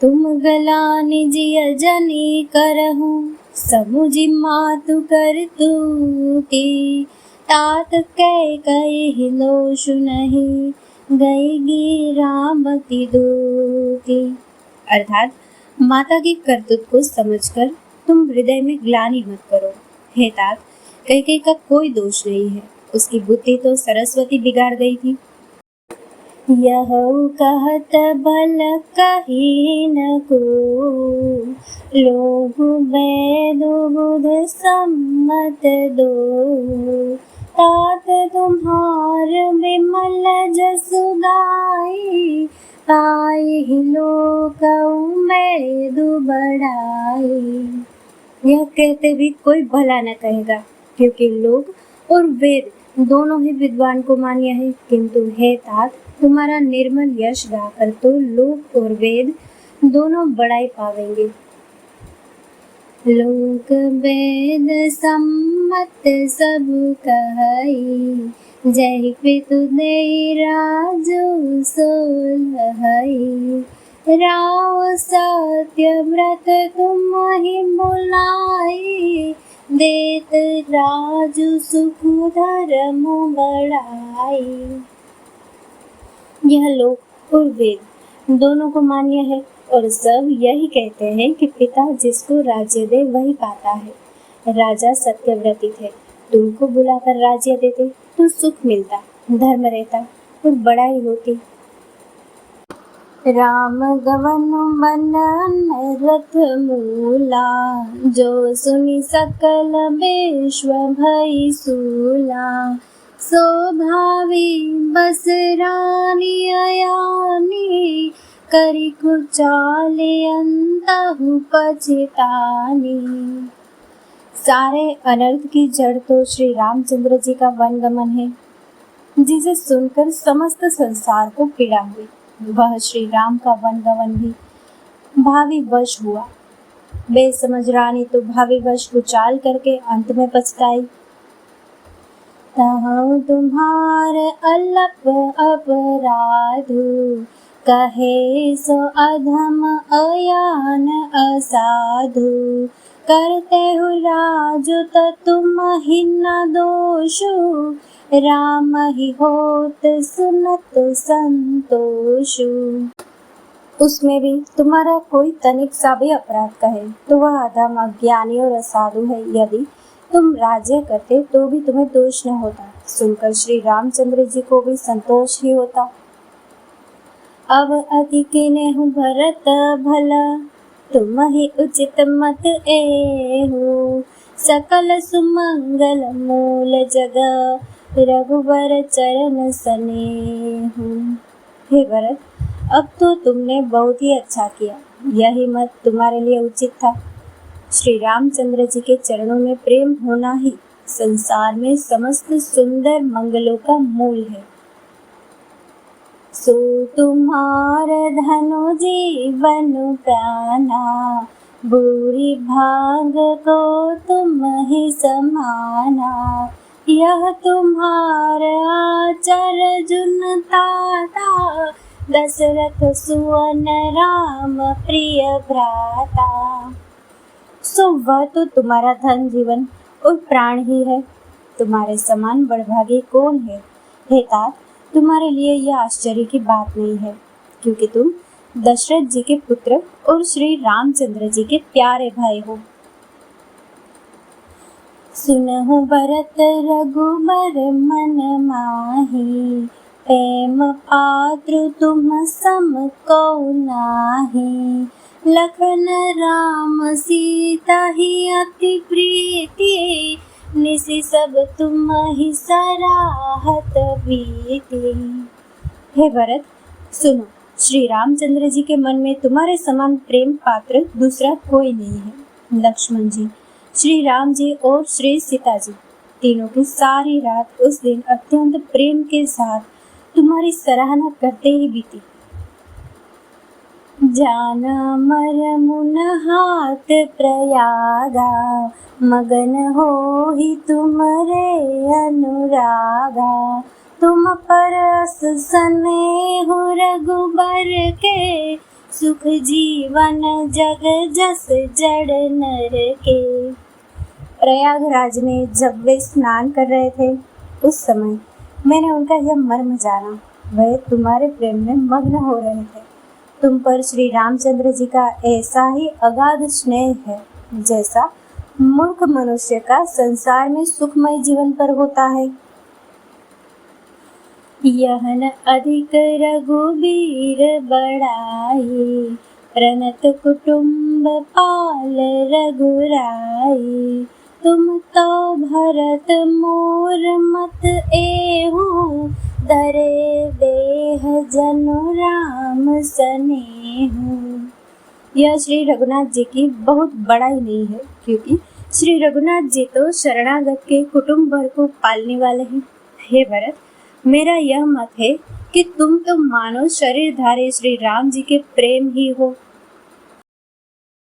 तुम गलान जिय जनी करहु समुझि मातु कर तूती तात कह कहि लोषु नहीं गई रामति दूती। अर्थात माता की करतूत को समझकर तुम हृदय में ग्लानि मत करो। हे तात, कैकेयी का कोई दोष नहीं है, उसकी बुद्धि तो सरस्वती बिगाड़ गई थी। यहु कहत भल कही न को लोभु वेदु बुध सम्मत दो तात तुम्हार विमल जसु गाई ताहि लोक वेदु बढ़ाई। यह कहते भी कोई भला न कहेगा, क्योंकि लोक और वेद दोनों ही विद्वान को मान्य है। किंतु हे तात, तुम्हारा निर्मल यश गाकर तो लोक और वेद दोनों बड़ाई पावेंगे। लोक वेद सम्मत सब कहई जय पितु देई राजो सोलहई राव सत्य व्रत तुम ही बुलाई देत राजु सुख धर्म बढ़ाई। यह लोक और वेद दोनों को मान्य है और सब यही कहते हैं कि पिता जिसको राज्य दे वही पाता है। राजा सत्यव्रती थे, तुमको बुलाकर राज्य देते तो सुख मिलता, धर्म रहता और बड़ाई होती। राम गवन बनन रथ मूला जो सुनि सकल विश्व भई सूला सो भावी बस रानी अयानी करी कुचाले अंतहु पछतानी। सारे अनर्थ की जड़ तो श्री रामचंद्र जी का वनगमन है, जिसे सुनकर समस्त संसार को पीड़ा हुई। वह श्री राम का वनगमन भी भावी वश हुआ। बेसमझ रानी तो भावी वश कुचाल करके अंत में पछताई। तहु तुम्हार अलप अपराधु कहे सो अधम अयान असाधु करते हो राजो त तुम ही न दोषु राम ही होत सुनत संतोषु। उसमें भी तुम्हारा कोई तनिक सा भी अपराध कहे तो वह अधम अज्ञानी और असाधु है। यदि तुम राज्य करते तो भी तुम्हें दोष न होता, सुनकर श्री रामचंद्र जी को भी संतोष ही होता। अब अति किनेहु भरत भला तुम ही उचित मत एहु सकल सुमंगल मूल जग रघुवर चरण सनेहु। हे भरत, अब तो तुमने बहुत ही अच्छा किया, यही मत तुम्हारे लिए उचित था। श्री रामचंद्र जी के चरणों में प्रेम होना ही संसार में समस्त सुंदर मंगलों का मूल है। सो तुम्हार धनु जीवन प्राणा बुरी भाग को तुम ही समाना यह तुम्हार आचर जुन ताता दशरथ सुवन राम प्रिय भ्राता। सो वह तो तुम्हारा धन जीवन और प्राण ही है, तुम्हारे समान बड़भागी कौन है। हे तात, तुम्हारे लिए यह आश्चर्य की बात नहीं है, क्योंकि तुम दशरथ जी के पुत्र और श्री रामचंद्र जी के प्यारे भाई हो। सुनहु भरत रघुबर मन माही प्रेम पात्र तुम सम को नाही लखन राम सीता ही अति प्रीति निसि सब तुम ही सराहत बीती। हे भरत, सुनो, श्री रामचंद्र जी के मन में तुम्हारे समान प्रेम पात्र दूसरा कोई नहीं है। लक्ष्मण जी, श्री राम जी और श्री सीता जी तीनों की सारी रात उस दिन अत्यंत प्रेम के साथ तुम्हारी सराहना करते ही बीती। जान मर मुन हाथ प्रयागा मगन हो ही तुमरे अनुरागा तुम परस स्नेह रघुबर के सुख जीवन जग जस जड़ नर के। प्रयागराज में जब वे स्नान कर रहे थे उस समय मैंने उनका यह मर्म जाना। वे तुम्हारे प्रेम में मग्न हो रहे थे। तुम पर श्री रामचंद्र जी का ऐसा ही अगाध स्नेह है जैसा मूर्ख मनुष्य का संसार में सुखमय जीवन पर होता है। यह न अधिक रघुबीर बड़ाई, प्रणत कुटुम्ब पाल रघुराई। तुम तो भरत मोर मत एहु, धरे देह जनु राम सनेहु। यह श्री रघुनाथ जी की बहुत बड़ाई नहीं है, क्योंकि श्री रघुनाथ जी तो शरणागत के कुटुंब भर को पालने वाले हैं। हे भरत, मेरा यह मत है कि तुम तो मानो शरीरधारी श्री राम जी के प्रेम ही हो।